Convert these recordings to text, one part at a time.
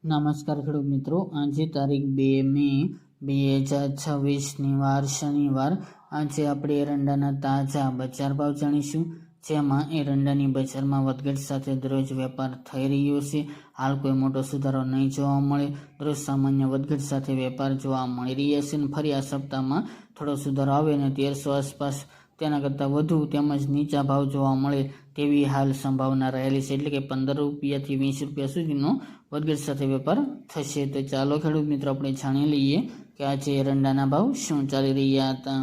નમસ્કાર ખેડૂત મિત્રો, આજે તારીખ 2 મે 2026 વાર શનિવાર. આજે આપણે એરંડાના તાજા બજાર ભાવ જાણીશું, જેમાં એરંડાની બજારમાં વધઘટ સાથે દરરોજ વેપાર થઈ રહ્યો છે. હાલ કોઈ મોટો સુધારો નહીં જોવા મળે. દરરોજ સામાન્ય વધઘટ સાથે વેપાર જોવા મળી રહ્યા છે. ફરી આ સપ્તાહમાં થોડો સુધારો આવે અને 1300 આસપાસ તેના કરતાં વધુ તેમજ નીચા ભાવ જોવા મળે તેવી હાલ સંભાવના રહેલી છે. એટલે કે 15 રૂપિયાથી 20 રૂપિયા સુધીનો વધઘટ સાથે વેપાર થશે. તો ચાલો ખેડૂત મિત્રો આપણે જાણી લઈએ કે આજે એરંડાના ભાવ શું ચાલી રહ્યા હતા.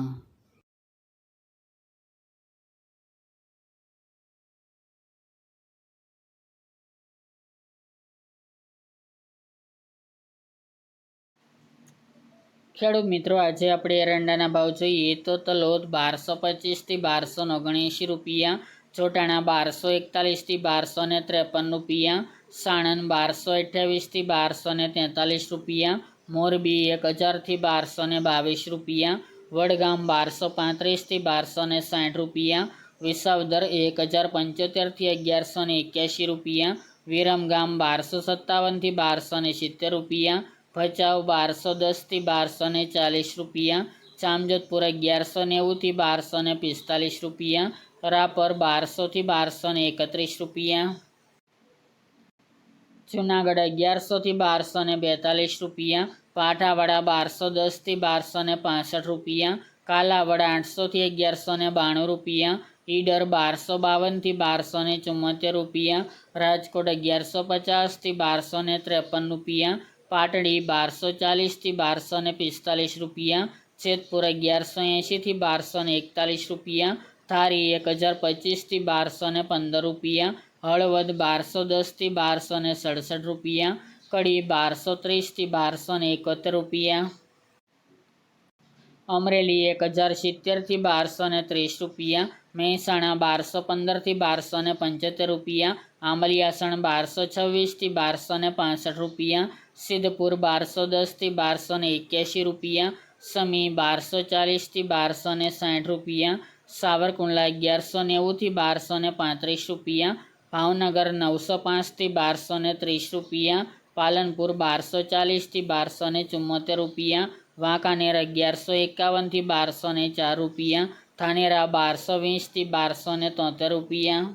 ખેડૂત મિત્રો, આજે આપણે એરંડાના ભાવ જોઈએ તો તલોદ 1225 થી 1279 રૂપિયા, ચોટાણા 1241 થી 1253 રૂપિયા, સાણંદ 1228 થી 1243 રૂપિયા, મોરબી 1000 થી 1222 રૂપિયા, વડગામ 1235 થી 1260 રૂપિયા, વિસાવદર 1075 થી 1181 રૂપિયા, વિરમગામ 1257 થી 1270 રૂપિયા, ભચાઉ 1210 થી 1240 રૂપિયા, જામજોધપુર 1190 થી 1245 રૂપિયા, રાપર 1200 થી 1231 રૂપિયા, જુનાગઢ 1100 થી 1242 રૂપિયા, પાઠાવાડા 1210 થી 1265 રૂપિયા, કાલાવડ 800 થી 1192 રૂપિયા, ઈડર 1252 થી 1274 રૂપિયા, રાજકોટ 1150 થી 1253 રૂપિયા, પાટડી 1240 થી 1245 રૂપિયા, જેતપુર 1180 થી 1241 રૂપિયા, ધારી 1025 થી 1215 રૂપિયા, હળવદ 1210 થી 1267 રૂપિયા, કડી 1230 થી 1271 રૂપિયા, અમરેલી 1070 થી 1230 રૂપિયા, મહેસાણા 1215 થી 1275 રૂપિયા, આંબલિયાસણ 1226 થી 1265 રૂપિયા, સિદ્ધપુર 1210 થી 1281 રૂપિયા, સમી 1240 થી 1260 રૂપિયા, સાવરકુંડલા 1190 થી 1235 રૂપિયા, ભાવનગર 905 થી 1230 રૂપિયા, પાલનપુર 1240 થી 1274 રૂપિયા, વાંકાનેર 1151 થી 1204 રૂપિયા, ધાનેરા 1220 થી 1273 રૂપિયા,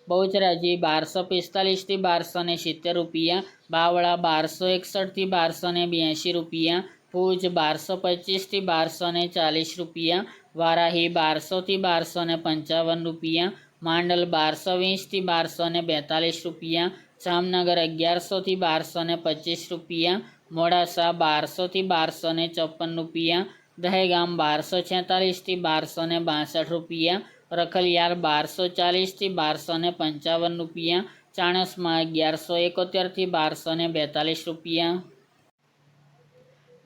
બહુચરાજી 1245 થી 1270 રૂપિયા, બાવળા 1261 થી 1282 રૂપિયા, ભુજ 1225 થી 1240 રૂપિયા, વારાહી 1200 થી 1255 રૂપિયા, માંડલ 1220 થી 1242 રૂપિયા, જામનગર 1100 થી 1225 રૂપિયા, મોડાસા 1200 થી 1254 રૂપિયા, દહેગામ 1246 થી 1262 રૂપિયા, રખલિયાર 1240 થી 1255 રૂપિયા, ચાણસ્મા 1171 થી 1242 રૂપિયા,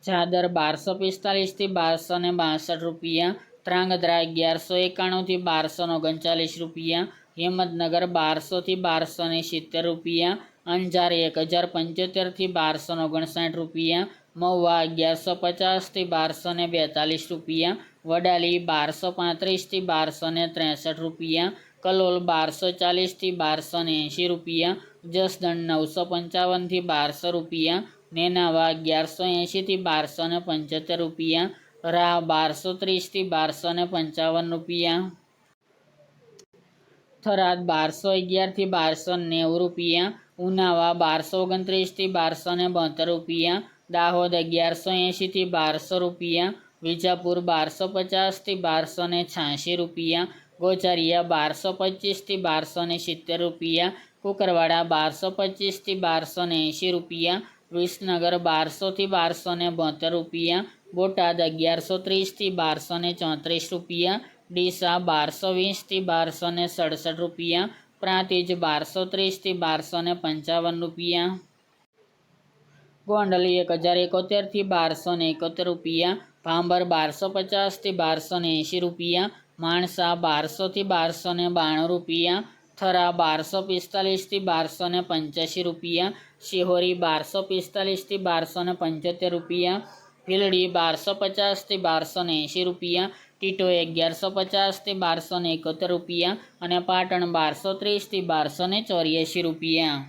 ચાદર 1245 થી 1262 રૂપિયા, ધ્રાંગધ્રા 1191 થી 1239 રૂપિયા, હિંમતનગર 1200 થી 1270 રૂપિયા, અંજાર 1075 થી 1259 રૂપિયા, મહુવા 1150 થી 1242 રૂપિયા, વડાલી 1235 થી 1263 રૂપિયા, કલોલ 1240 થી 1280 રૂપિયા, જસદણ 955 થી 1200 રૂપિયા, નેનાવા 1180 થી 1275 રૂપિયા, રાહ 1230 થી 1255 રૂપિયા, થરાદ 1211 થી 1290 રૂપિયા, ઉનાવા 1229 થી 1272 રૂપિયા, દાહોદ 1180 થી 1200 રૂપિયા, વિજાપુર 1250 થી 1286 રૂપિયા, ગોચરિયા 1225 થી 1270 રૂપિયા, કુકરવાડા 1225 થી 1280 રૂપિયા, વિસનગર 1200 થી 1272 રૂપિયા, બોટાદ 1130 થી 1234 રૂપિયા, ડીસા 1220 થી 1267 રૂપિયા, પ્રાંતિજ 1230 થી 1255 રૂપિયા, ગોંડલ 1071 થી 1271 રૂપિયા, ભાંબર 1250 થી 1280 રૂપિયા, માણસા 1200 થી 1292 રૂપિયા, થરા 1245 થી 1285 રૂપિયા, શિહોરી 1245 થી 1275 રૂપિયા, ભીલડી 1250 થી 1280 રૂપિયા, ટીટો 1150 થી 1271 રૂપિયા અને પાટણ 1230 થી 1284 રૂપિયા.